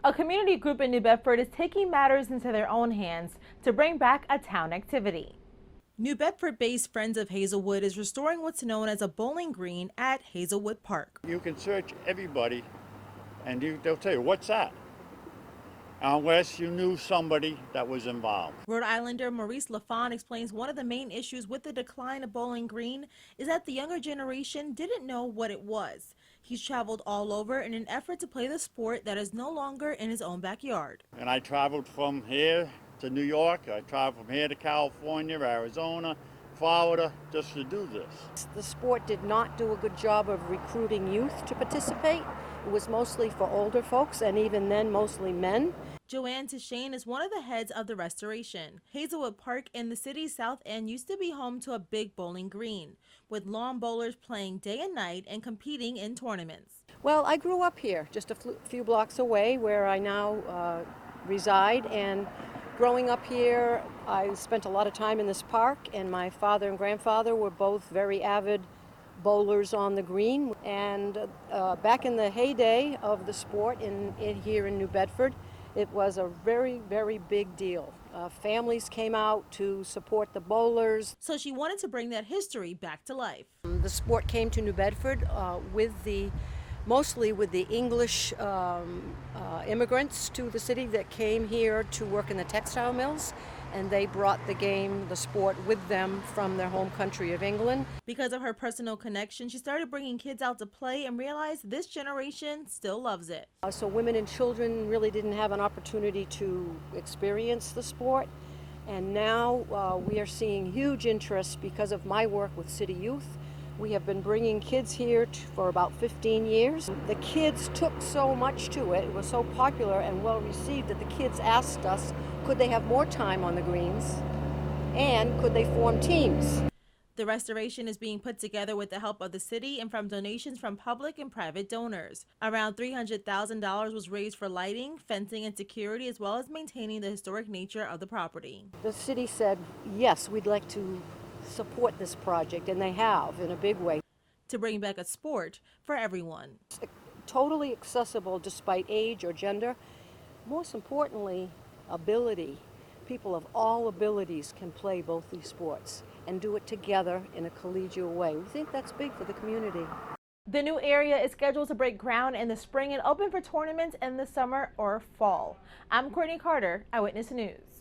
A community group in New Bedford is taking matters into their own hands to bring back a town activity. New Bedford-based Friends of Hazelwood is restoring what's known as a bowling green at Hazelwood Park. You can search everybody and they'll tell you, what's that? Unless you knew somebody that was involved. Rhode Islander Maurice LaFon explains one of the main issues with the decline of Bowling Green is that the younger generation didn't know what it was. He's traveled all over in an effort to play the sport that is no longer in his own backyard. And I traveled from here to New York, I traveled from here to California, Arizona, Florida, just to do this. The sport did not do a good job of recruiting youth to participate. It was mostly for older folks, and even then mostly men. Joanne Tishane is one of the heads of the restoration. Hazelwood Park in the city's south end used to be home to a big bowling green, with lawn bowlers playing day and night and competing in tournaments. Well, I grew up here, just a few blocks away, where I now reside, and growing up here, I spent a lot of time in this park, and my father and grandfather were both very avid bowlers on the green. And back in the heyday of the sport here in New Bedford, it was a very, very big deal. Families came out to support the bowlers. So she wanted to bring that history back to life. The sport came to New Bedford mostly with the English immigrants to the city that came here to work in the textile mills, and they brought the sport with them from their home country of England. Because of her personal connection, she started bringing kids out to play and realized this generation still loves it. So women and children really didn't have an opportunity to experience the sport, and now we are seeing huge interest because of my work with City Youth. We have been bringing kids here for about 15 years. The kids took so much to it. It was so popular and well received that the kids asked us, could they have more time on the greens and could they form teams? The restoration is being put together with the help of the city and from donations from public and private donors. Around $300,000 was raised for lighting, fencing, and security, as well as maintaining the historic nature of the property. The city said, yes, we'd like to support this project, and they have in a big way. To bring back a sport for everyone. It's totally accessible despite age or gender. Most importantly, ability. People of all abilities can play both these sports and do it together in a collegial way. We think that's big for the community. The new area is scheduled to break ground in the spring and open for tournaments in the summer or fall. I'm Courtney Carter, Eyewitness News.